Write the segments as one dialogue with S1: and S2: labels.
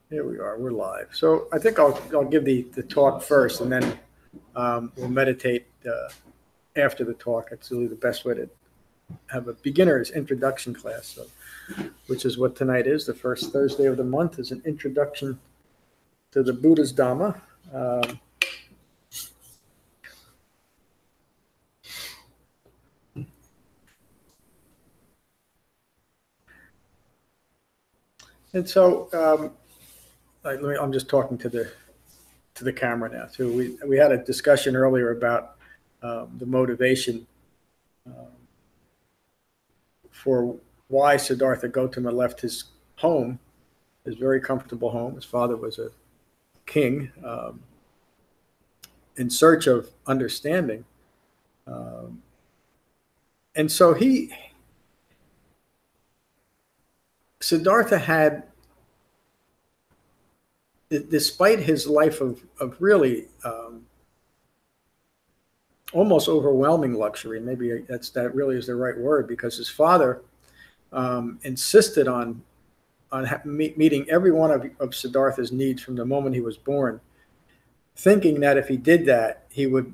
S1: Here we are. We're live. So I think I'll give the talk first, and then we'll meditate after the talk. It's really the best way to have a beginner's introduction class, so, which is what tonight is. The first Thursday of the month is an introduction to the Buddha's Dhamma. And so I'm just talking to the camera now too. We had a discussion earlier about the motivation for why Siddhartha Gautama left his home, his very comfortable home. His father was a king, in search of understanding. And so Siddhartha had, despite his life of really almost overwhelming luxury, maybe that really is the right word, because his father insisted on meeting every one of Siddhartha's needs from the moment he was born, thinking that if he did that, he would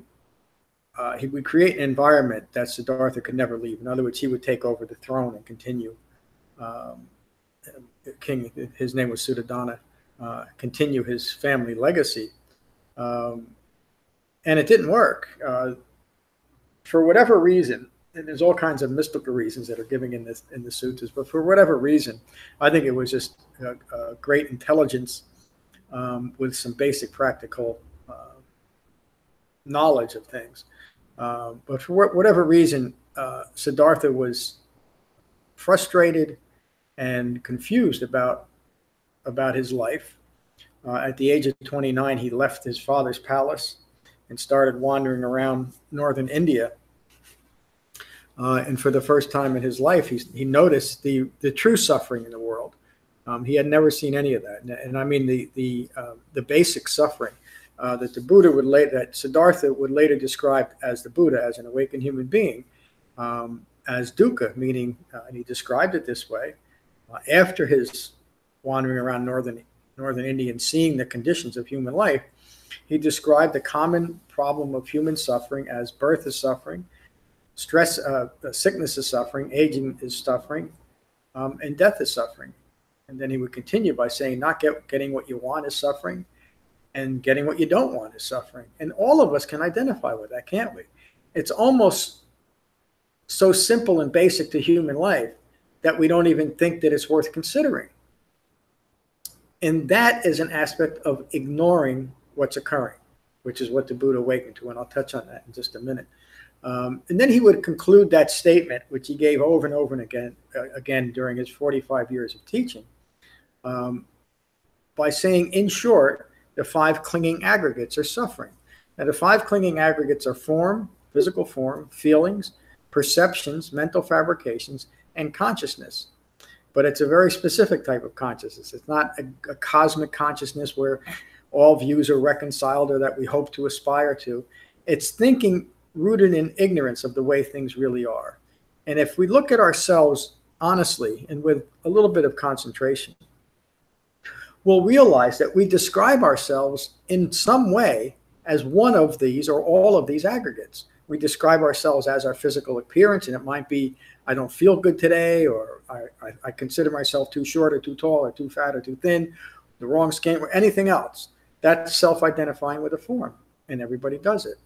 S1: create an environment that Siddhartha could never leave. In other words, he would take over the throne and continue. King, his name was Suddhodana, continue his family legacy. And it didn't work. For whatever reason, and there's all kinds of mystical reasons that are given in the suttas, but for whatever reason, I think it was just a great intelligence with some basic practical knowledge of things. But for whatever reason, Siddhartha was frustrated and confused about his life. At the age of 29, he left his father's palace and started wandering around northern India. And for the first time in his life, he noticed the true suffering in the world. He had never seen any of that, and I mean the basic suffering that the Buddha that Siddhartha would later describe as the Buddha, as an awakened human being, as dukkha, meaning, and he described it this way, after his wandering around northern India and seeing the conditions of human life, he described the common problem of human suffering as birth is suffering, stress, sickness is suffering, aging is suffering, and death is suffering. And then he would continue by saying, not getting what you want is suffering, and getting what you don't want is suffering. And all of us can identify with that, can't we? It's almost so simple and basic to human life that we don't even think that it's worth considering. And that is an aspect of ignoring what's occurring, which is what the Buddha awakened to, and I'll touch on that in just a minute. And then he would conclude that statement, which he gave over and over and again during his 45 years of teaching, by saying, in short, the 5 clinging aggregates are suffering. Now, the 5 clinging aggregates are form, physical form, feelings, perceptions, mental fabrications, and consciousness. But it's a very specific type of consciousness. It's not a cosmic consciousness where all views are reconciled or that we hope to aspire to. It's thinking rooted in ignorance of the way things really are. And if we look at ourselves honestly and with a little bit of concentration, we'll realize that we describe ourselves in some way as one of these or all of these aggregates. We describe ourselves as our physical appearance, and it might be, I don't feel good today, or I consider myself too short or too tall or too fat or too thin, the wrong skin, or anything else. That's self-identifying with a form, and everybody does it.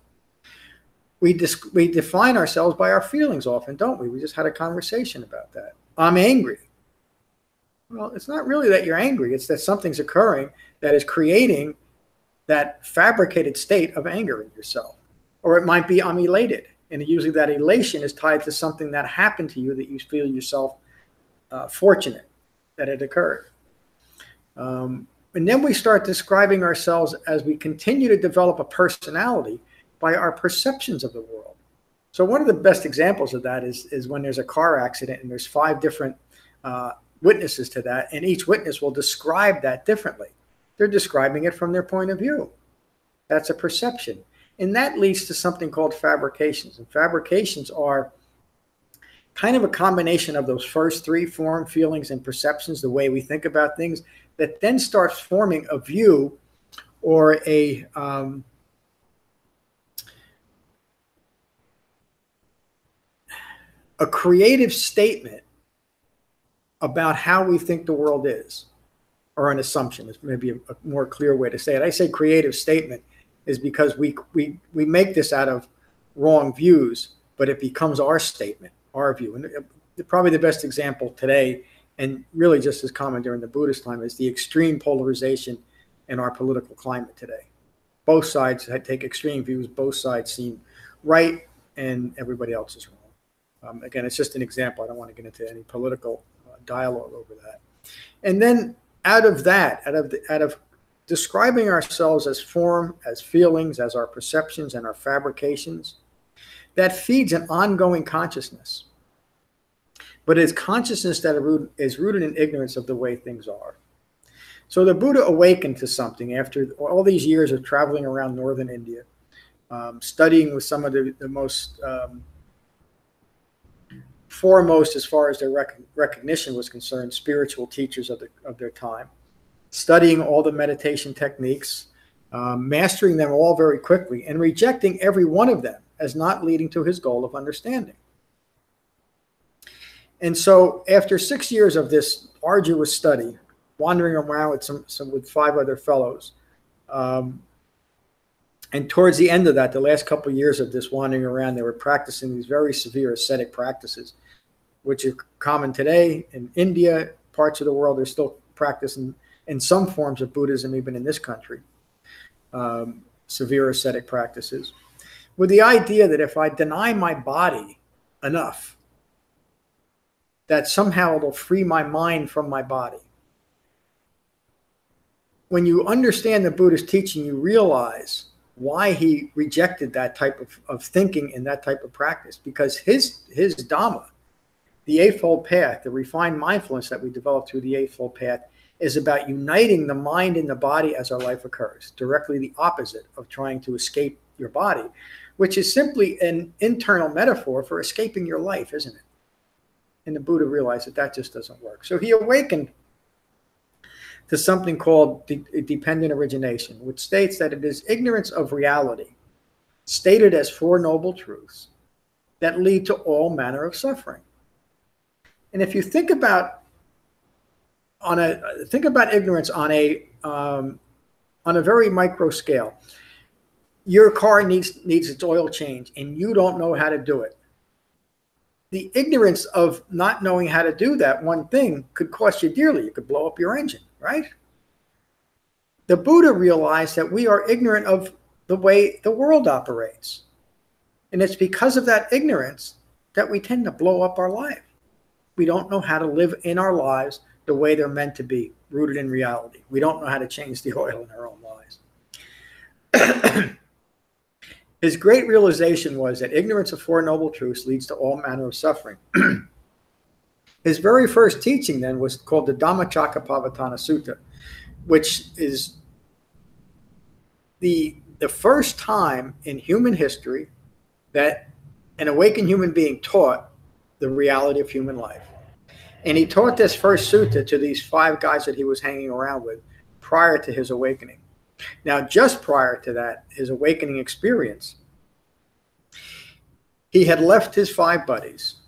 S1: We define ourselves by our feelings often, don't we? We just had a conversation about that. I'm angry. Well, it's not really that you're angry. It's that something's occurring that is creating that fabricated state of anger in yourself. Or it might be, I'm elated. And usually that elation is tied to something that happened to you that you feel yourself fortunate that it occurred. And then we start describing ourselves as we continue to develop a personality by our perceptions of the world. So one of the best examples of that is when there's a car accident and there's 5 different witnesses to that, and each witness will describe that differently. They're describing it from their point of view. That's a perception. And that leads to something called fabrications. And fabrications are kind of a combination of those first 3, form, feelings, and perceptions, the way we think about things, that then starts forming a view or a creative statement about how we think the world is, or an assumption is maybe a more clear way to say it. I say creative statement is because we make this out of wrong views, but it becomes our statement, our view. And probably the best example today, and really just as common during the Buddhist time, is the extreme polarization in our political climate today. Both sides take extreme views, both sides seem right, and everybody else is wrong. Again, it's just an example. I don't want to get into any political dialogue over that. And then out of that, out of describing ourselves as form, as feelings, as our perceptions and our fabrications, that feeds an ongoing consciousness. But it's consciousness that is rooted in ignorance of the way things are. So the Buddha awakened to something after all these years of traveling around northern India, studying with some of the most foremost, as far as their recognition was concerned, spiritual teachers of their time, studying all the meditation techniques, mastering them all very quickly, and rejecting every one of them as not leading to his goal of understanding. And so after 6 years of this arduous study, wandering around with 5 other fellows, and towards the end of that, the last couple of years of this wandering around, they were practicing these very severe ascetic practices, which are common today in India. Parts of the world are still practicing in some forms of Buddhism, even in this country, severe ascetic practices, with the idea that if I deny my body enough, that somehow it'll free my mind from my body. When you understand the Buddhist teaching, you realize why he rejected that type of thinking and that type of practice, because his Dhamma, the Eightfold Path, the refined mindfulness that we developed through the Eightfold Path, is about uniting the mind and the body as our life occurs, directly the opposite of trying to escape your body, which is simply an internal metaphor for escaping your life, isn't it? And the Buddha realized that just doesn't work. So he awakened to something called dependent origination, which states that it is ignorance of reality, stated as 4 noble truths, that lead to all manner of suffering. And if you think about ignorance on a very micro scale, your car needs its oil change, and you don't know how to do it. The ignorance of not knowing how to do that one thing could cost you dearly. You could blow up your engine, right? The Buddha realized that we are ignorant of the way the world operates. And it's because of that ignorance that we tend to blow up our life. We don't know how to live in our lives the way they're meant to be, rooted in reality. We don't know how to change the oil in our own lives. His great realization was that ignorance of 4 noble truths leads to all manner of suffering. His very first teaching then was called the Dhammacakkappavattana Sutta, which is the first time in human history that an awakened human being taught the reality of human life. And he taught this first sutta to these 5 guys that he was hanging around with prior to his awakening. Now, just prior to that, his awakening experience, he had left his 5 buddies,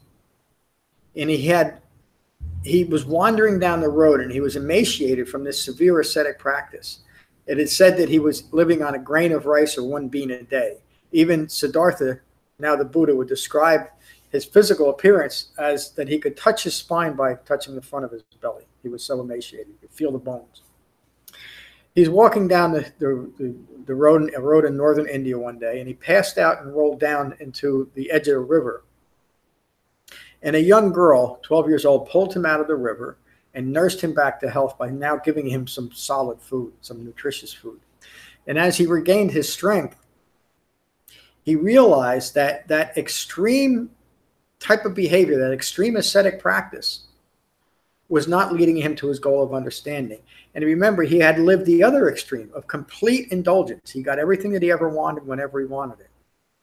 S1: and he was wandering down the road, and he was emaciated from this severe ascetic practice. It is said that he was living on a grain of rice or 1 bean a day. Even Siddhartha, now the Buddha, would describe his physical appearance as that he could touch his spine by touching the front of his belly. He was so emaciated, he could feel the bones. He's walking down the road in northern India one day, and he passed out and rolled down into the edge of a river. And a young girl, 12 years old, pulled him out of the river and nursed him back to health by now giving him some solid food, some nutritious food. And as he regained his strength, he realized that that extreme type of behavior, that extreme ascetic practice, was not leading him to his goal of understanding. And remember, he had lived the other extreme of complete indulgence. He got everything that he ever wanted whenever he wanted it.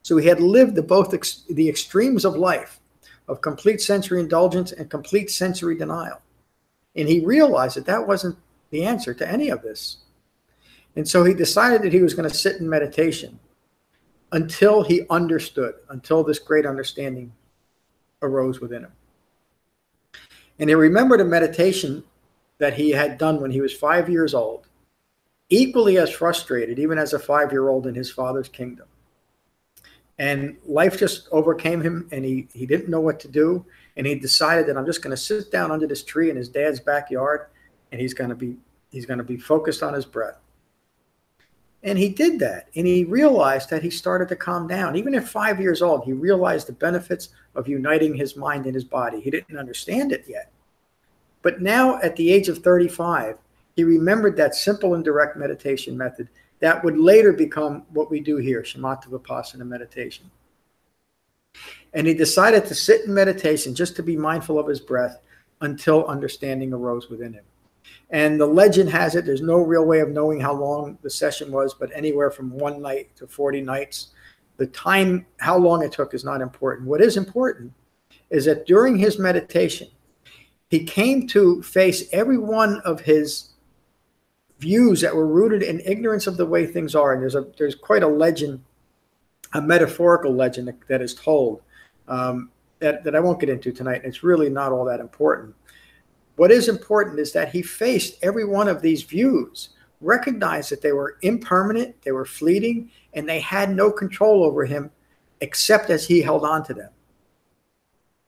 S1: So he had lived the extremes of life, of complete sensory indulgence and complete sensory denial. And he realized that wasn't the answer to any of this. And so he decided that he was going to sit in meditation until he understood, until this great understanding arose within him. And he remembered a meditation that he had done when he was 5 years old, equally as frustrated, even as a 5-year-old in his father's kingdom. And life just overcame him, and he didn't know what to do. And he decided that I'm just going to sit down under this tree in his dad's backyard, and he's going to be focused on his breath. And he did that, and he realized that he started to calm down. Even at 5 years old, he realized the benefits of uniting his mind and his body. He didn't understand it yet. But now, at the age of 35, he remembered that simple and direct meditation method that would later become what we do here, Shamatha-Vipassana meditation. And he decided to sit in meditation just to be mindful of his breath until understanding arose within him. And the legend has it, there's no real way of knowing how long the session was, but anywhere from 1 night to 40 nights. The time, how long it took, is not important. What is important is that during his meditation, he came to face every one of his views that were rooted in ignorance of the way things are. And there's quite a legend, a metaphorical legend that is told that I won't get into tonight. And it's really not all that important. What is important is that he faced every one of these views, recognized that they were impermanent, they were fleeting, and they had no control over him except as he held on to them.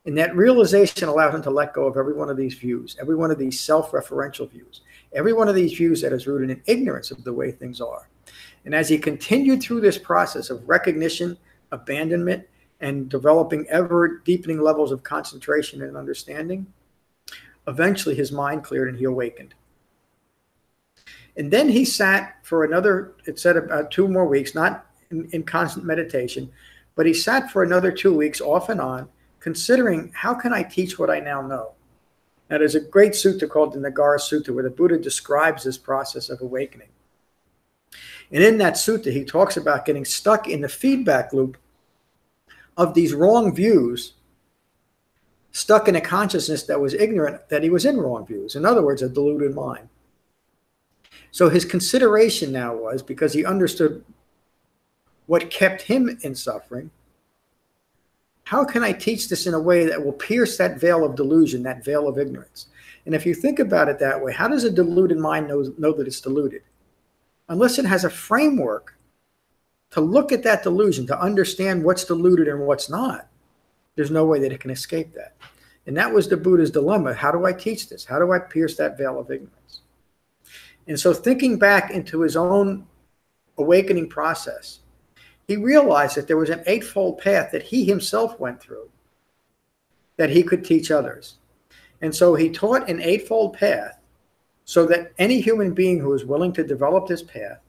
S1: And that realization allowed him to let go of every one of these views, every one of these self-referential views, every one of these views that is rooted in ignorance of the way things are. And as he continued through this process of recognition, abandonment, and developing ever deepening levels of concentration and understanding, eventually his mind cleared and he awakened. And then he sat for another, it said about 2 more weeks, not in constant meditation, but he sat for another 2 weeks off and on, considering, how can I teach what I now know? Now, there's a great sutta called the Nagara Sutta where the Buddha describes this process of awakening. And in that sutta, he talks about getting stuck in the feedback loop of these wrong views, stuck in a consciousness that was ignorant that he was in wrong views. In other words, a deluded mind. So his consideration now was, because he understood what kept him in suffering, how can I teach this in a way that will pierce that veil of delusion, that veil of ignorance? And if you think about it that way, how does a deluded mind know that it's deluded? Unless it has a framework to look at that delusion, to understand what's deluded and what's not, there's no way that it can escape that. And that was the Buddha's dilemma. How do I teach this? How do I pierce that veil of ignorance? And so thinking back into his own awakening process, he realized that there was an 8-fold path that he himself went through that he could teach others. And so he taught an 8-fold path so that any human being who was willing to develop this path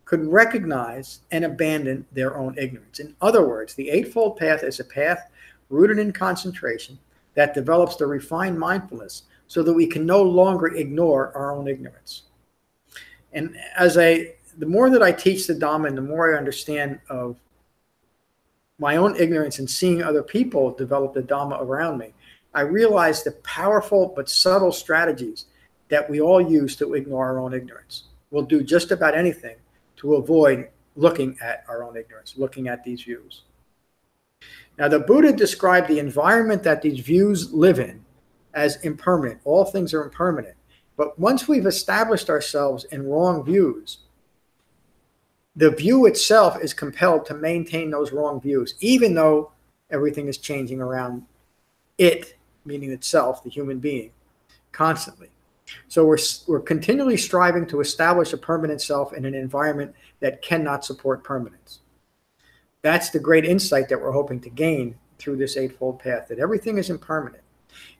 S1: could recognize and abandon their own ignorance. In other words, the 8-fold path is a path rooted in concentration that develops the refined mindfulness so that we can no longer ignore our own ignorance. And the more that I teach the Dhamma and the more I understand of my own ignorance and seeing other people develop the Dhamma around me, I realize the powerful but subtle strategies that we all use to ignore our own ignorance. We'll do just about anything to avoid looking at our own ignorance, looking at these views. Now, the Buddha described the environment that these views live in as impermanent. All things are impermanent. But once we've established ourselves in wrong views, the view itself is compelled to maintain those wrong views, even though everything is changing around it, meaning itself, the human being, constantly. So we're continually striving to establish a permanent self in an environment that cannot support permanence. That's the great insight that we're hoping to gain through this 8-fold path, that everything is impermanent,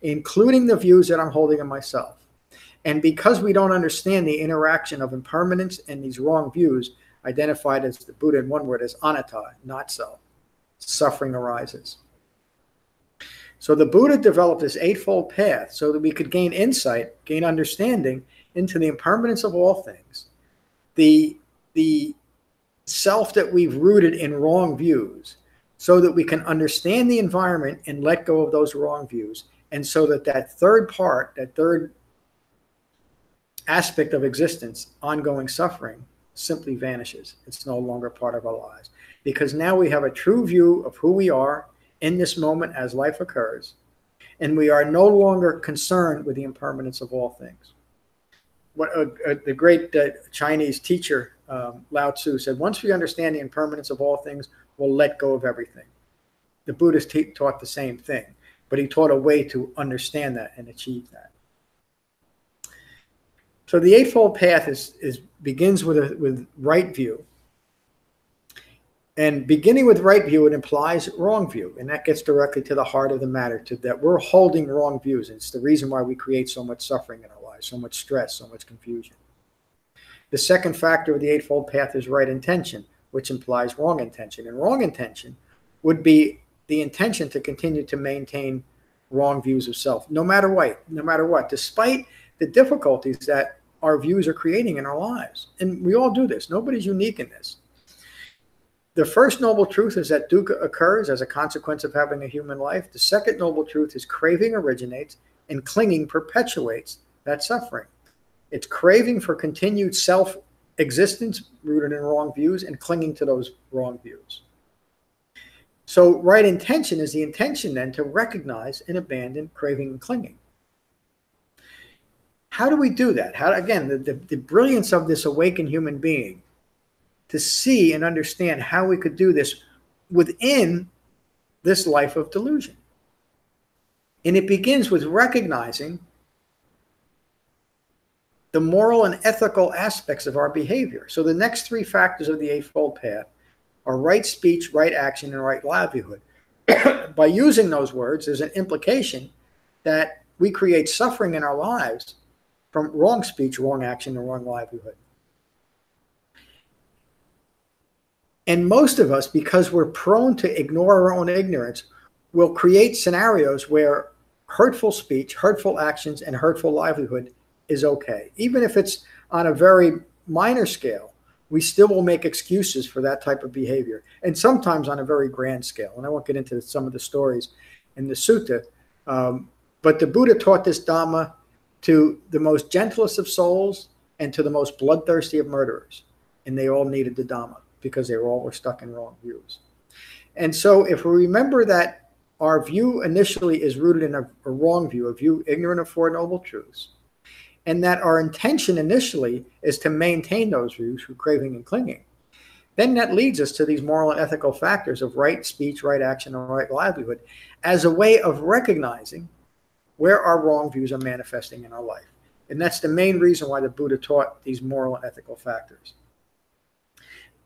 S1: including the views that I'm holding of myself. And because we don't understand the interaction of impermanence and these wrong views, identified as the Buddha in one word as anatta, not self, suffering arises. So the Buddha developed this 8-fold path so that we could gain insight, gain understanding into the impermanence of all things, the self that we've rooted in wrong views, so that we can understand the environment and let go of those wrong views, and so that that third part, that third aspect of existence, ongoing suffering, simply vanishes. It's no longer part of our lives. Because now we have a true view of who we are in this moment as life occurs, and we are no longer concerned with the impermanence of all things. The great Chinese teacher, Lao Tzu, said, once we understand the impermanence of all things, we'll let go of everything. The Buddhists taught the same thing, but he taught a way to understand that and achieve that. So the Eightfold Path begins with right view. And beginning with right view, it implies wrong view. And that gets directly to the heart of the matter, that we're holding wrong views. And it's the reason why we create so much suffering in our lives, so much stress, so much confusion. The second factor of the Eightfold Path is right intention, which implies wrong intention. And wrong intention would be the intention to continue to maintain wrong views of self, no matter what, despite the difficulties that our views are creating in our lives. And we all do this. Nobody's unique in this. The first noble truth is that dukkha occurs as a consequence of having a human life. The second noble truth is craving originates and clinging perpetuates that suffering. It's craving for continued self-existence rooted in wrong views and clinging to those wrong views. So right intention is the intention then to recognize and abandon craving and clinging. How do we do that? Again, the brilliance of this awakened human being to see and understand how we could do this within this life of delusion. And it begins with recognizing the moral and ethical aspects of our behavior. So the next three factors of the Eightfold Path are right speech, right action, and right livelihood. By using those words, there's an implication that we create suffering in our lives from wrong speech, wrong action, and wrong livelihood. And most of us, because we're prone to ignore our own ignorance, will create scenarios where hurtful speech, hurtful actions, and hurtful livelihood is okay. Even if it's on a very minor scale, we still will make excuses for that type of behavior, and sometimes on a very grand scale. And I won't get into some of the stories in the sutta, but the Buddha taught this Dhamma to the most gentlest of souls and to the most bloodthirsty of murderers. And they all needed the Dhamma because they all were stuck in wrong views. And so if we remember that our view initially is rooted in a wrong view, a view ignorant of Four Noble Truths, and that our intention initially is to maintain those views through craving and clinging, then that leads us to these moral and ethical factors of right speech, right action, and right livelihood as a way of recognizing where our wrong views are manifesting in our life. And that's the main reason why the Buddha taught these moral and ethical factors.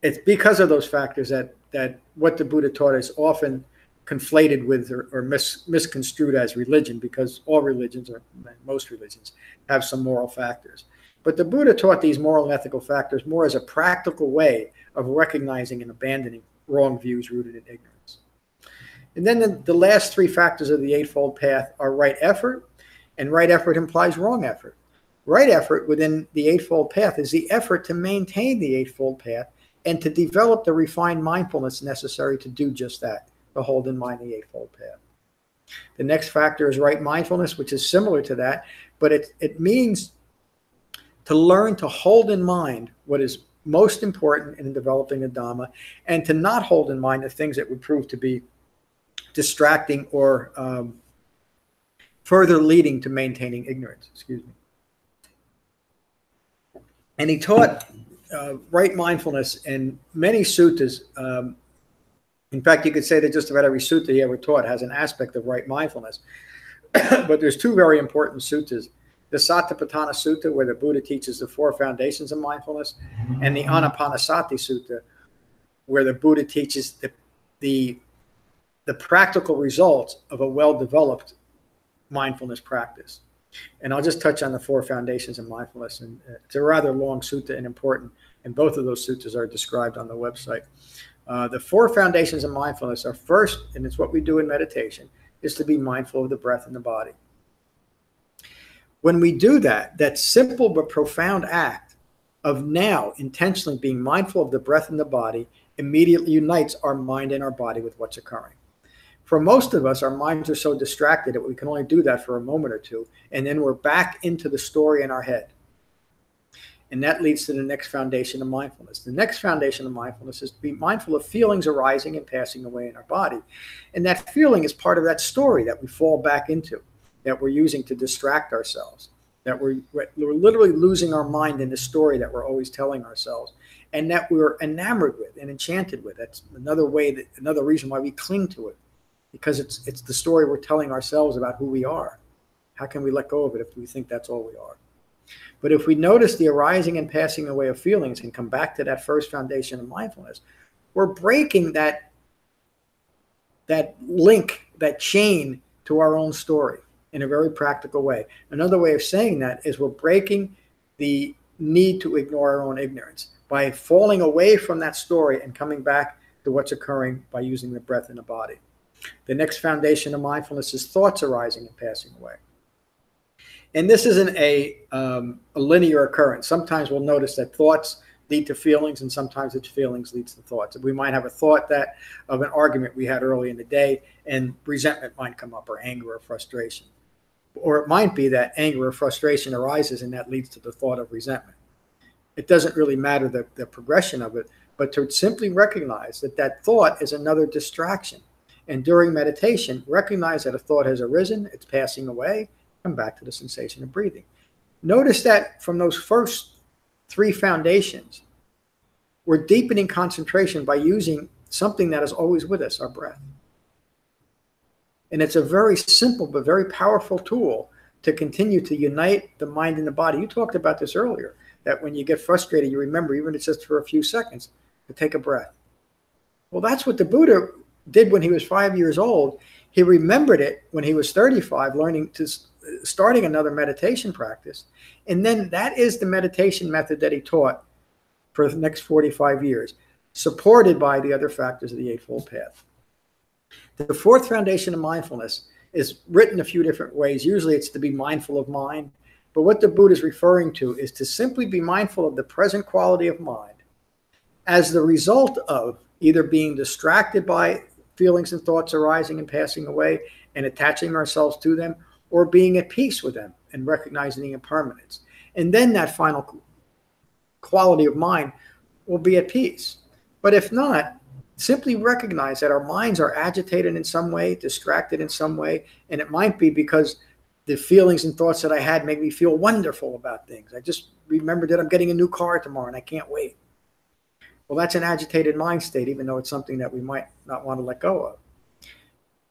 S1: It's because of those factors that what the Buddha taught is often conflated with or misconstrued as religion, because all religions, or most religions, have some moral factors. But the Buddha taught these moral and ethical factors more as a practical way of recognizing and abandoning wrong views rooted in ignorance. And then the last three factors of the Eightfold Path are right effort, and right effort implies wrong effort. Right effort within the Eightfold Path is the effort to maintain the Eightfold Path and to develop the refined mindfulness necessary to do just that, to hold in mind the Eightfold Path. The next factor is right mindfulness, which is similar to that, but it means to learn to hold in mind what is most important in developing the Dhamma, and to not hold in mind the things that would prove to be distracting or further leading to maintaining ignorance. Excuse me. And he taught right mindfulness in many suttas. In fact, you could say that just about every sutta he ever taught has an aspect of right mindfulness. But there's two very important suttas. The Satipatthana Sutta, where the Buddha teaches the four foundations of mindfulness, and the Anapanasati Sutta, where the Buddha teaches the practical results of a well-developed mindfulness practice. And I'll just touch on the four foundations of mindfulness. And it's a rather long sutta and important, and both of those suttas are described on the website. The four foundations of mindfulness are first, and it's what we do in meditation, is to be mindful of the breath and the body. When we do that, that simple but profound act of now intentionally being mindful of the breath and the body immediately unites our mind and our body with what's occurring. For most of us, our minds are so distracted that we can only do that for a moment or two, and then we're back into the story in our head. And that leads to the next foundation of mindfulness. The next foundation of mindfulness is to be mindful of feelings arising and passing away in our body. And that feeling is part of that story that we fall back into, that we're using to distract ourselves, that we're literally losing our mind in the story that we're always telling ourselves, and that we're enamored with and enchanted with. That's another reason why we cling to it, because it's the story we're telling ourselves about who we are. How can we let go of it if we think that's all we are? But if we notice the arising and passing away of feelings and come back to that first foundation of mindfulness, we're breaking that link, that chain to our own story in a very practical way. Another way of saying that is we're breaking the need to ignore our own ignorance by falling away from that story and coming back to what's occurring by using the breath in the body. The next foundation of mindfulness is thoughts arising and passing away. And this isn't a linear occurrence. Sometimes we'll notice that thoughts lead to feelings, and sometimes it's feelings leads to thoughts. We might have a thought that of an argument we had early in the day, and resentment might come up, or anger or frustration. Or it might be that anger or frustration arises, and that leads to the thought of resentment. It doesn't really matter the progression of it, but to simply recognize that that thought is another distraction. And during meditation, recognize that a thought has arisen, it's passing away, come back to the sensation of breathing. Notice that from those first three foundations, we're deepening concentration by using something that is always with us, our breath. And it's a very simple but very powerful tool to continue to unite the mind and the body. You talked about this earlier, that when you get frustrated, you remember, even if it's just for a few seconds, to take a breath. Well, that's what the Buddha did when he was 5 years old. He remembered it when he was 35, starting another meditation practice. And then that is the meditation method that he taught for the next 45 years, supported by the other factors of the Eightfold Path. The fourth foundation of mindfulness is written a few different ways. Usually it's to be mindful of mind. But what the Buddha is referring to is to simply be mindful of the present quality of mind as the result of either being distracted by feelings and thoughts arising and passing away and attaching ourselves to them, or being at peace with them and recognizing the impermanence. And then that final quality of mind will be at peace. But if not, simply recognize that our minds are agitated in some way, distracted in some way, and it might be because the feelings and thoughts that I had make me feel wonderful about things. I just remembered that I'm getting a new car tomorrow and I can't wait. Well, that's an agitated mind state, even though it's something that we might not want to let go of.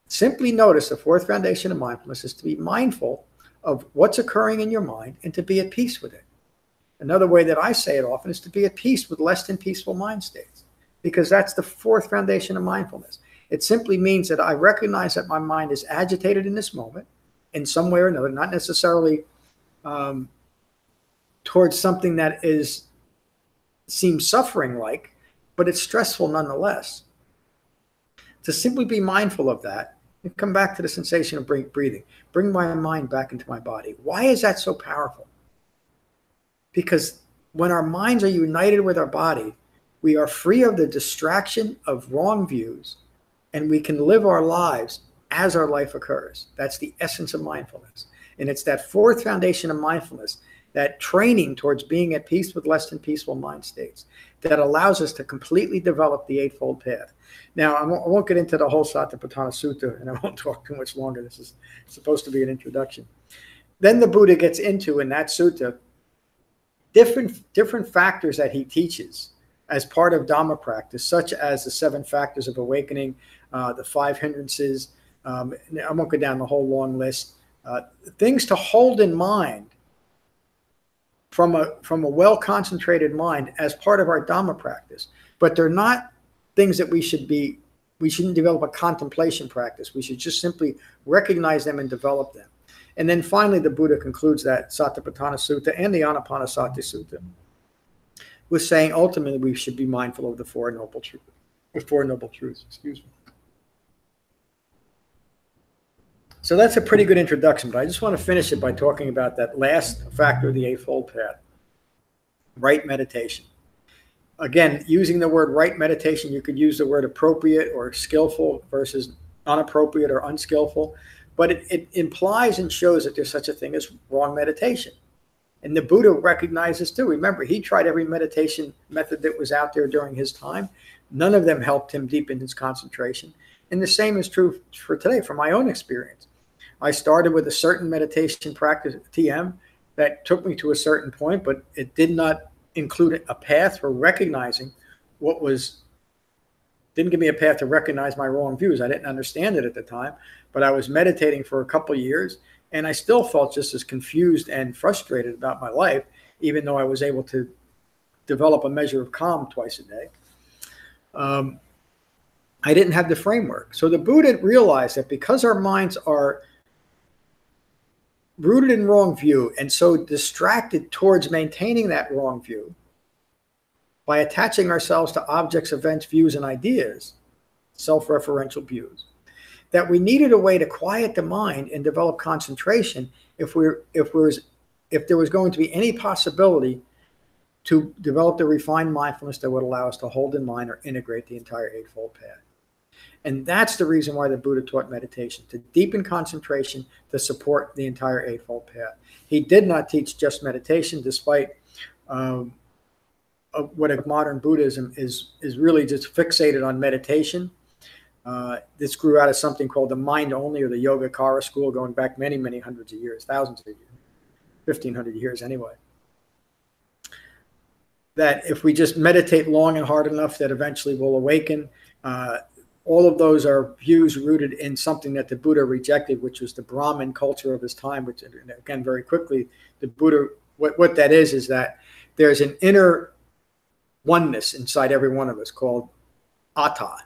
S1: Simply notice the fourth foundation of mindfulness is to be mindful of what's occurring in your mind and to be at peace with it. Another way that I say it often is to be at peace with less than peaceful mind states, because that's the fourth foundation of mindfulness. It simply means that I recognize that my mind is agitated in this moment in some way or another, not necessarily towards something that seems suffering-like, but it's stressful nonetheless. To simply be mindful of that and come back to the sensation of breathing. Bring my mind back into my body. Why is that so powerful? Because when our minds are united with our body, we are free of the distraction of wrong views, and we can live our lives as our life occurs. That's the essence of mindfulness. And it's that fourth foundation of mindfulness, that training towards being at peace with less than peaceful mind states, that allows us to completely develop the Eightfold Path. Now, I won't get into the whole Shamatha-Vipassana Sutta, and I won't talk too much longer. This is supposed to be an introduction. Then the Buddha gets into, in that sutta, different factors that he teaches as part of Dhamma practice, such as the 7 factors of awakening, the 5 hindrances. I won't go down the whole long list. Things to hold in mind from a well-concentrated mind as part of our Dhamma practice. But they're not things that we shouldn't develop a contemplation practice. We should just simply recognize them and develop them. And then finally, the Buddha concludes that Satipatthana Sutta and the Anapanasati Sutta with saying ultimately we should be mindful of the Four Noble Truths. Excuse me. So that's a pretty good introduction, but I just want to finish it by talking about that last factor of the Eightfold Path, right meditation. Again, using the word right meditation, you could use the word appropriate or skillful versus unappropriate or unskillful, but it implies and shows that there's such a thing as wrong meditation. And the Buddha recognized this too. Remember, he tried every meditation method that was out there during his time. None of them helped him deepen his concentration. And the same is true for today, from my own experience. I started with a certain meditation practice, TM, that took me to a certain point, but it did not include a path for recognizing what was, didn't give me a path to recognize my wrong views. I didn't understand it at the time, but I was meditating for a couple of years, and I still felt just as confused and frustrated about my life, even though I was able to develop a measure of calm twice a day. I didn't have the framework. So the Buddha realized that because our minds are rooted in wrong view and so distracted towards maintaining that wrong view by attaching ourselves to objects, events, views, and ideas, self-referential views, that we needed a way to quiet the mind and develop concentration if there was going to be any possibility to develop the refined mindfulness that would allow us to hold in mind or integrate the entire Eightfold Path. And that's the reason why the Buddha taught meditation, to deepen concentration to support the entire Eightfold Path. He did not teach just meditation, despite what a modern Buddhism is really just fixated on meditation. This grew out of something called the mind only, or the Yogacara school, going back many, many hundreds of years, thousands of years, 1,500 years anyway. That if we just meditate long and hard enough, that eventually we'll awaken. All of those are views rooted in something that the Buddha rejected, which was the Brahmin culture of his time, which, again, very quickly, the Buddha, what that is that there's an inner oneness inside every one of us called atta.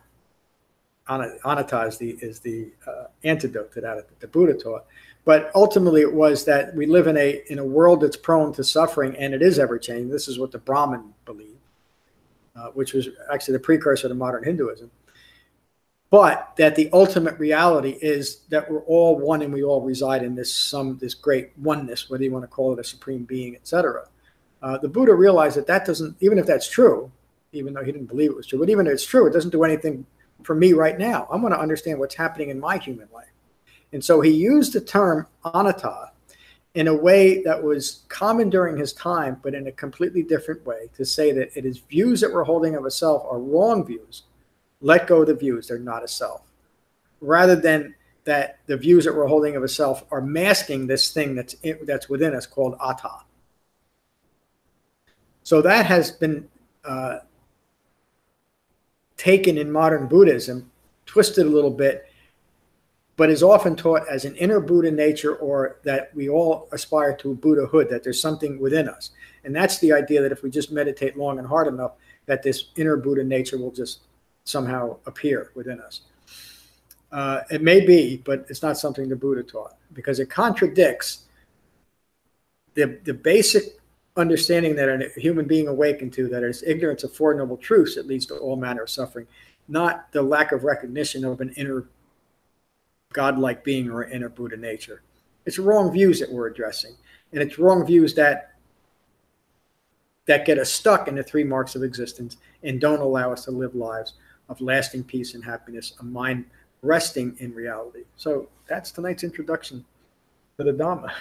S1: Anatta is the antidote to that the Buddha taught. But ultimately it was that we live in a world that's prone to suffering, and it is ever-changing. This is what the Brahmin believed, which was actually the precursor to modern Hinduism. But that the ultimate reality is that we're all one and we all reside in this great oneness, whether you want to call it a supreme being, etc. The Buddha realized that doesn't, even if that's true, even though he didn't believe it was true, but even if it's true, it doesn't do anything for me right now. I want to understand what's happening in my human life. And so he used the term anatta in a way that was common during his time, but in a completely different way, to say that it is views that we're holding of a self are wrong views. Let go of the views, they're not a self. Rather than that the views that we're holding of a self are masking this thing that's within us called atta. So that has been taken in modern Buddhism, twisted a little bit, but is often taught as an inner Buddha nature, or that we all aspire to Buddhahood, that there's something within us. And that's the idea that if we just meditate long and hard enough, that this inner Buddha nature will just somehow appear within us. It may be, but it's not something the Buddha taught, because it contradicts the basic understanding that a human being awakened to, that is ignorance of Four Noble Truths that leads to all manner of suffering, not the lack of recognition of an inner godlike being or inner Buddha nature. It's wrong views that we're addressing, and it's wrong views that get us stuck in the three marks of existence and don't allow us to live lives of lasting peace and happiness, a mind resting in reality. So that's tonight's introduction to the Dhamma.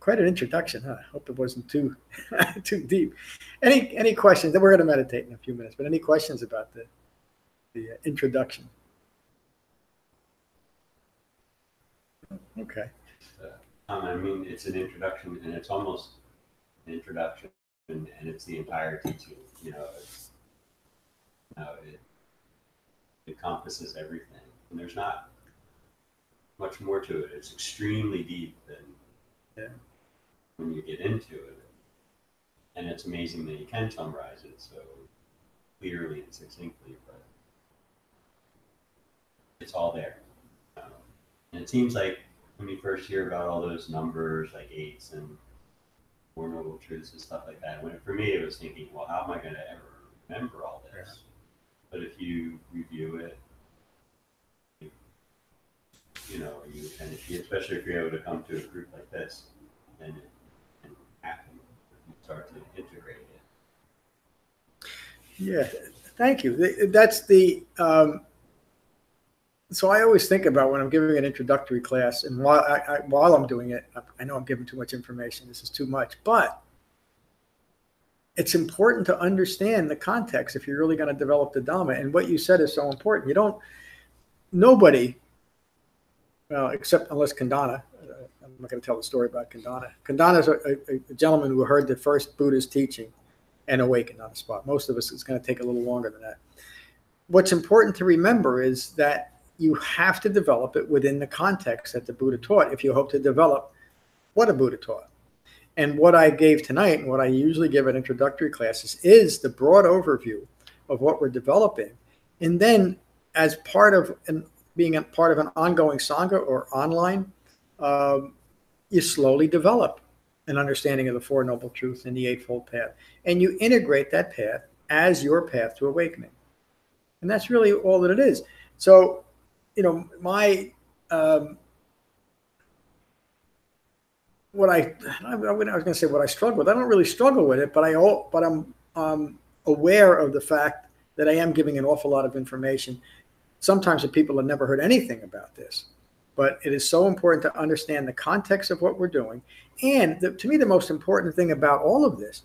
S1: Quite an introduction, huh? I hope it wasn't too deep. Any questions? Then we're going to meditate in a few minutes, but any questions about the introduction? Okay.
S2: I mean, it's an introduction, and it's almost an introduction, and it's the entire teaching. It encompasses everything, and there's not much more to it. It's extremely deep, and when you get into it, and it's amazing that you can summarize it so clearly and succinctly, but it's all there. And it seems like when you first hear about all those numbers, like eights and Four Noble Truths and stuff like that, for me it was thinking, well, how am I going to ever remember all this? Yeah. But if you review it, especially if you're able to come to a group like this, then it can happen. You start to integrate it.
S1: Yeah, thank you. That's the So I always think about when I'm giving an introductory class, and while I'm doing it, I know I'm giving too much information. This is too much, but it's important to understand the context if you're really going to develop the Dhamma. And what you said is so important. Nobody, well, except unless Kandana, I'm not going to tell the story about Kandana. Kandana is a gentleman who heard the first Buddha's teaching and awakened on the spot. Most of us, it's going to take a little longer than that. What's important to remember is that you have to develop it within the context that the Buddha taught if you hope to develop what a Buddha taught. And what I gave tonight, and what I usually give at introductory classes, is the broad overview of what we're developing. And then as part of being a part of an ongoing Sangha or online, you slowly develop an understanding of the Four Noble Truths and the Eightfold Path. And you integrate that path as your path to awakening. And that's really all that it is. So, my what I was going to say what I struggle with. I don't really struggle with it, but I'm aware of the fact that I am giving an awful lot of information. Sometimes the people have never heard anything about this, but it is so important to understand the context of what we're doing. And to me, the most important thing about all of this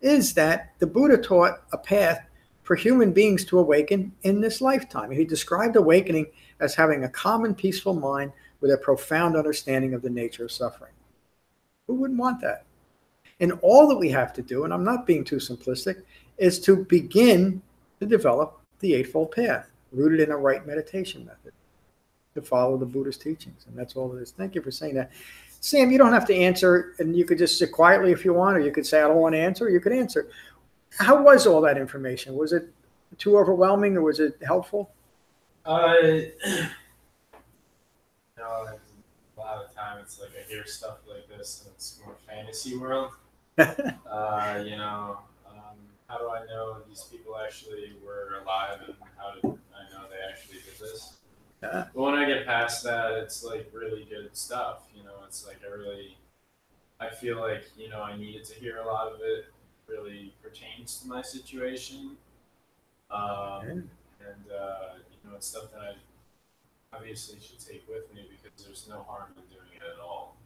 S1: is that the Buddha taught a path for human beings to awaken in this lifetime. He described awakening as having a calm and peaceful mind with a profound understanding of the nature of suffering. Who wouldn't want that? And all that we have to do, and I'm not being too simplistic, is to begin to develop the Eightfold Path, rooted in a right meditation method, to follow the Buddha's teachings. And that's all it is. Thank you for saying that. Sam, you don't have to answer, and you could just sit quietly if you want, or you could say, I don't want to answer, or you could answer. How was all that information? Was it too overwhelming, or was it helpful?
S3: A lot of time it's like I hear stuff like this and it's more fantasy world. How do I know these people actually were alive, and how did I know they actually did this? But when I get past that, it's like really good stuff. It's like I feel like, I needed to hear a lot of it. Really pertains to my situation. It's stuff that I obviously should take with me, because there's no harm in doing it at all.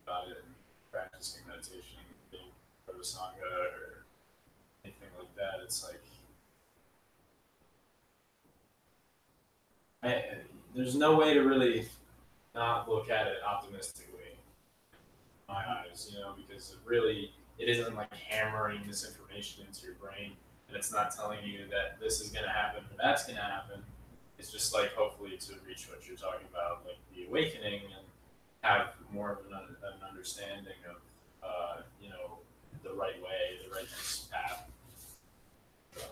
S3: About it, practicing meditation, being part of a Sangha or anything like that. It's like there's no way to really not look at it optimistically in my eyes, because it isn't like hammering this information into your brain, and it's not telling you that this is going to happen or that's going to happen. It's just like hopefully to reach what you're talking about, like the awakening, and have more of an understanding of, the right way, the right path. So.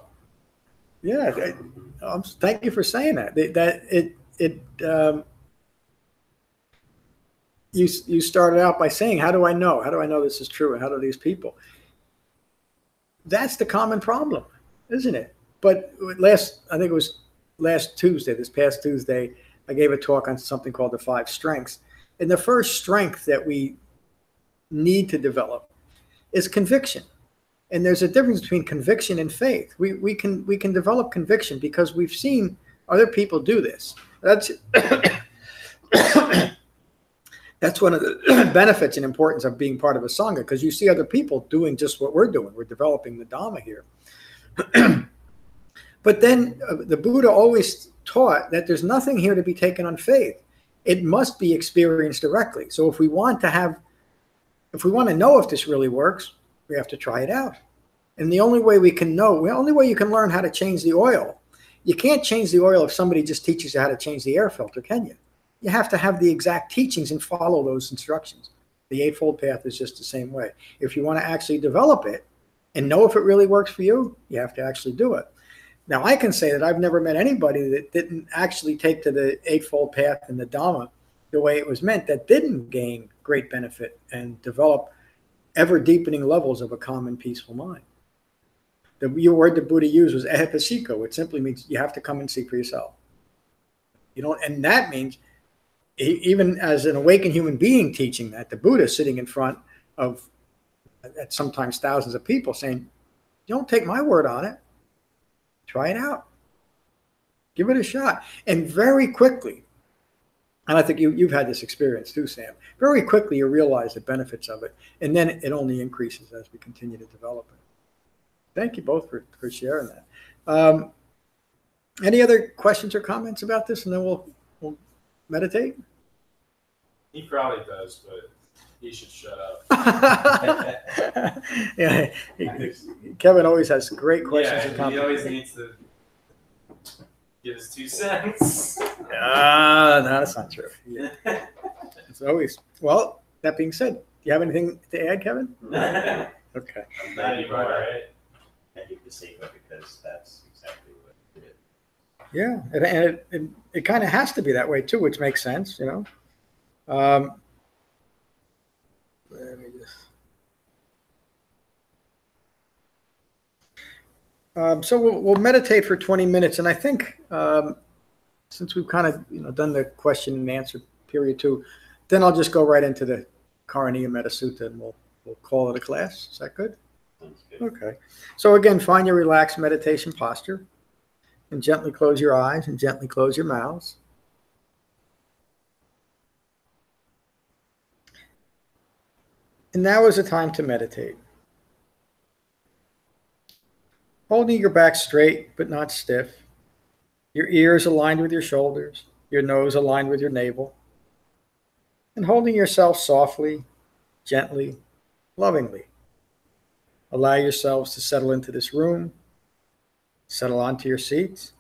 S1: Yeah, thank you for saying that. You started out by saying, how do I know? How do I know this is true? And how do these people? That's the common problem, isn't it? But this past Tuesday, I gave a talk on something called the 5 strengths. And the first strength that we need to develop is conviction. And there's a difference between conviction and faith. We can develop conviction because we've seen other people do this. That's that's one of the benefits and importance of being part of a Sangha, because you see other people doing just what we're doing. We're developing the Dhamma here. But then the Buddha always taught that there's nothing here to be taken on faith. It must be experienced directly. So if we want to know if this really works, we have to try it out. And the only way you can learn how to change the oil. You can't change the oil if somebody just teaches you how to change the air filter, can you? You have to have the exact teachings and follow those instructions. The Eightfold Path is just the same way. If you want to actually develop it and know if it really works for you, you have to actually do it. Now, I can say that I've never met anybody that didn't actually take to the Eightfold Path and the Dhamma the way it was meant, that didn't gain great benefit and develop ever-deepening levels of a calm and peaceful mind. The word the Buddha used was ehipasiko. It simply means you have to come and see for yourself. And that means, even as an awakened human being teaching that, the Buddha sitting in front of sometimes thousands of people saying, don't take my word on it. Try it out. Give it a shot. And very quickly, and I think you've had this experience too, Sam, very quickly you realize the benefits of it. And then it only increases as we continue to develop it. Thank you both for sharing that. Any other questions or comments about this? And then we'll meditate.
S3: He probably does, but he should shut up.
S1: Yeah, Kevin always has great questions and
S3: He
S1: comments.
S3: always needs to give his 2 cents.
S1: No, that's not true. Yeah. It's always, well, that being said, do you have anything to add, Kevin? Okay.
S2: I'm
S3: Not
S2: glad you
S3: anymore,
S2: brought up
S3: right?
S2: Vipassana because that's exactly what it is.
S1: Yeah, and it kind of has to be that way too, which makes sense, you know. Let me just. So we'll meditate for 20 minutes, and I think since we've kind of done the question and answer period too, then I'll just go right into the Karaniya Metta Sutta, and we'll call it a class. Is that good?
S2: Sounds good.
S1: Okay. So again, find your relaxed meditation posture, and gently close your eyes and gently close your mouths. And now is the time to meditate. Holding your back straight but not stiff, your ears aligned with your shoulders, your nose aligned with your navel, and holding yourself softly, gently, lovingly. Allow yourselves to settle into this room, settle onto your seats,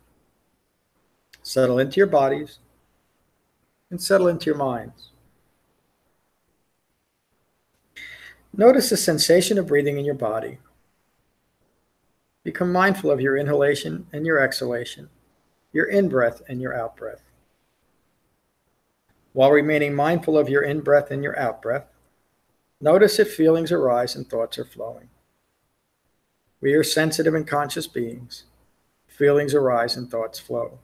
S1: settle into your bodies, and settle into your minds. Notice the sensation of breathing in your body. Become mindful of your inhalation and your exhalation, your in-breath and your out-breath. While remaining mindful of your in-breath and your out-breath, notice if feelings arise and thoughts are flowing. We are sensitive and conscious beings. Feelings arise and thoughts flow.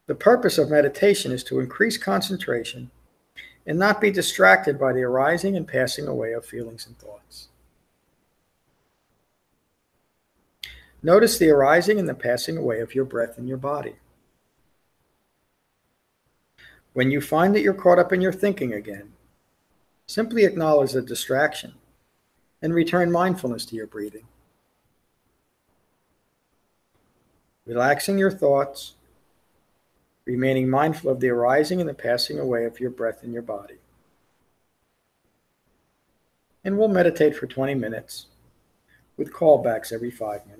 S1: The purpose of meditation is to increase concentration and not be distracted by the arising and passing away of feelings and thoughts. Notice the arising and the passing away of your breath in your body. When you find that you're caught up in your thinking again, simply acknowledge the distraction and return mindfulness to your breathing. Relaxing your thoughts, remaining mindful of the arising and the passing away of your breath in your body. And we'll meditate for 20 minutes with callbacks every 5 minutes.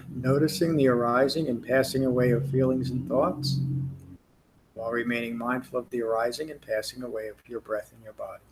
S1: Noticing the arising and passing away of feelings and thoughts, while remaining mindful of the arising and passing away of your breath in your body.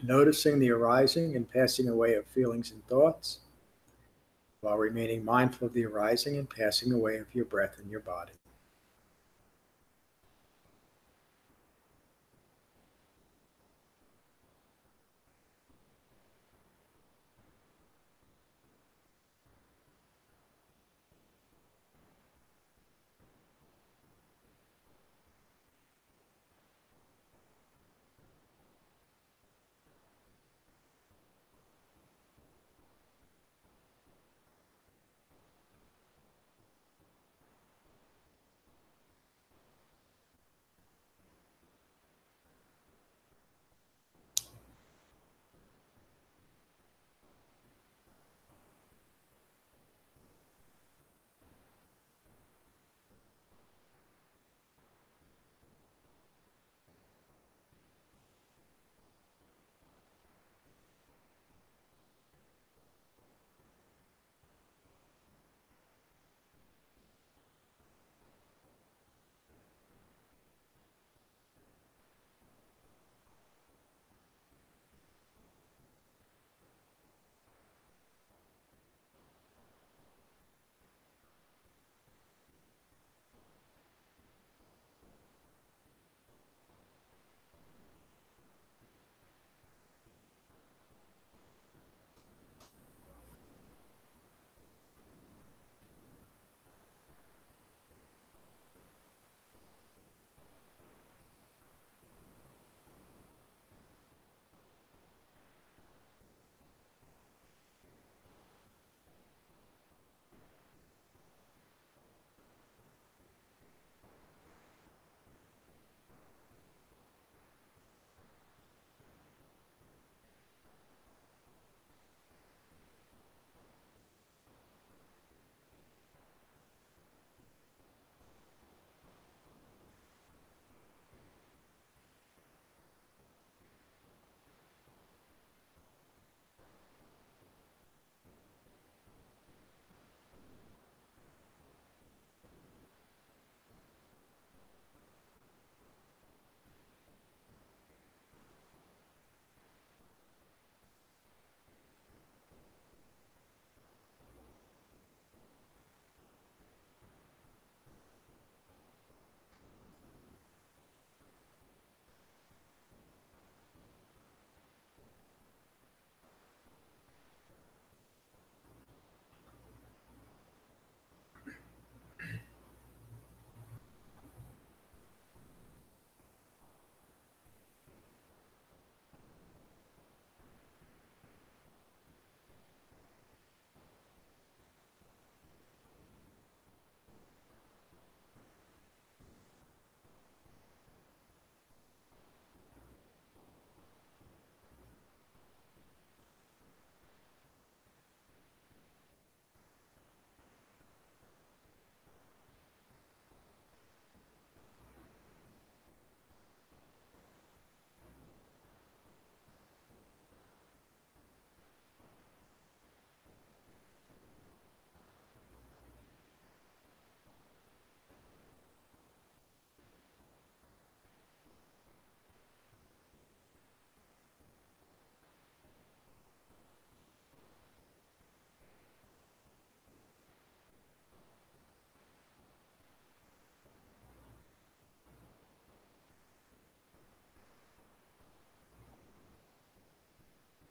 S1: Noticing the arising and passing away of feelings and thoughts, while remaining mindful of the arising and passing away of your breath and your body.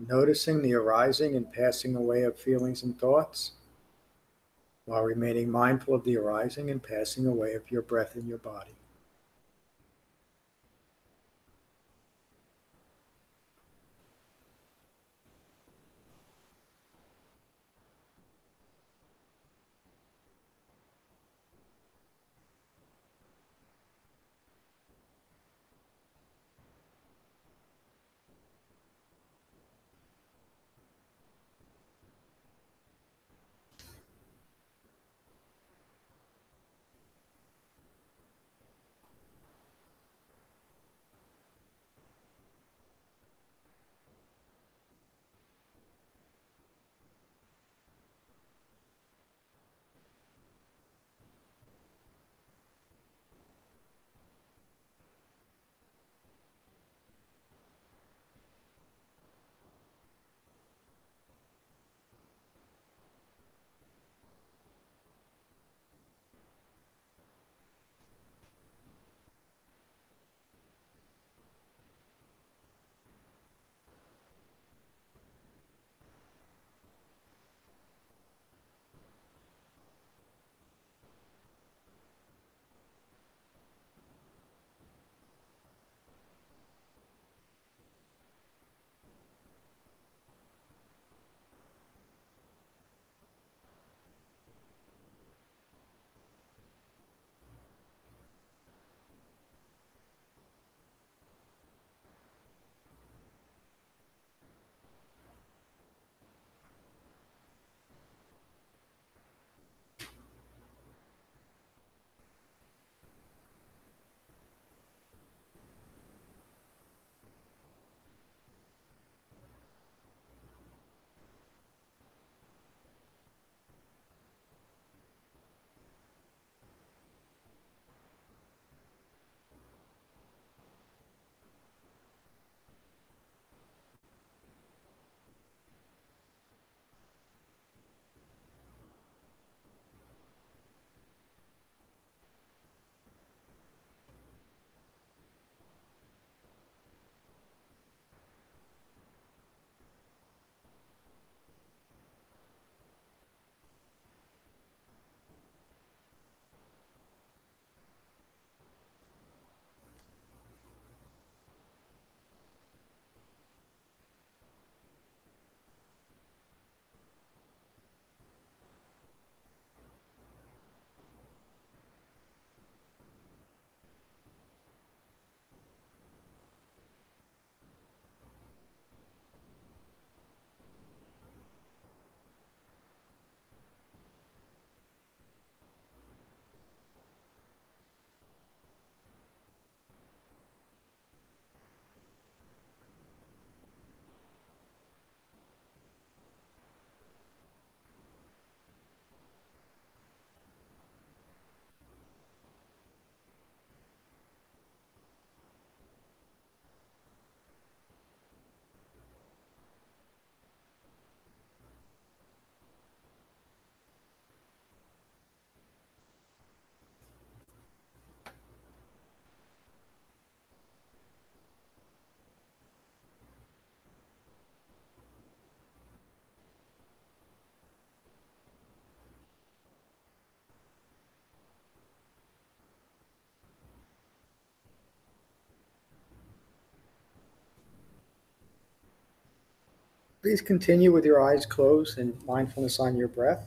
S1: Noticing the arising and passing away of feelings and thoughts, while remaining mindful of the arising and passing away of your breath in your body. Please continue with your eyes closed and mindfulness on your breath.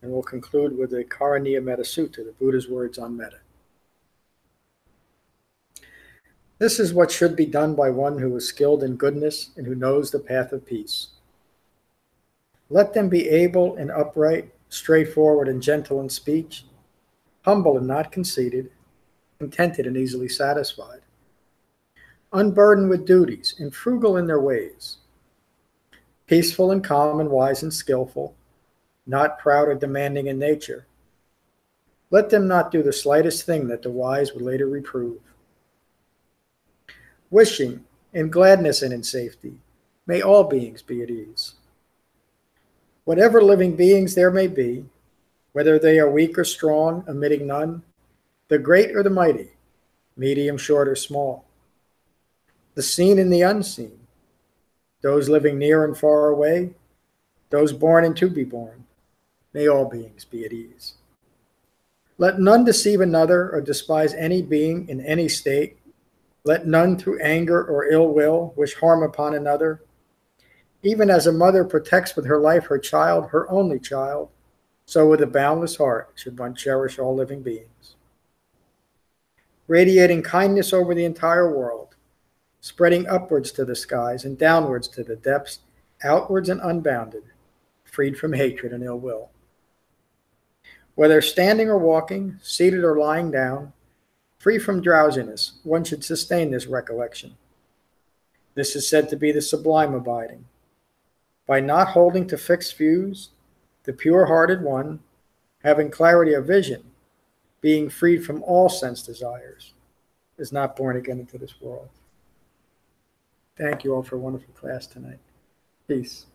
S1: And we'll conclude with the Karaniya Metta Sutta, the Buddha's words on metta. This is what should be done by one who is skilled in goodness and who knows the path of peace. Let them be able and upright, straightforward and gentle in speech, humble and not conceited, contented and easily satisfied, unburdened with duties and frugal in their ways, peaceful and calm and wise and skillful, not proud or demanding in nature. Let them not do the slightest thing that the wise would later reprove. Wishing, in gladness and in safety, may all beings be at ease. Whatever living beings there may be, whether they are weak or strong, omitting none, the great or the mighty, medium, short, or small, the seen and the unseen, those living near and far away, those born and to be born, may all beings be at ease. Let none deceive another or despise any being in any state. Let none through anger or ill will wish harm upon another. Even as a mother protects with her life her child, her only child, so with a boundless heart should one cherish all living beings. Radiating kindness over the entire world, spreading upwards to the skies and downwards to the depths, outwards and unbounded, freed from hatred and ill will. Whether standing or walking, seated or lying down, free from drowsiness, one should sustain this recollection. This is said to be the sublime abiding. By not holding to fixed views, the pure-hearted one, having clarity of vision, being freed from all sense desires, is not born again into this world. Thank you all for a wonderful class tonight. Peace.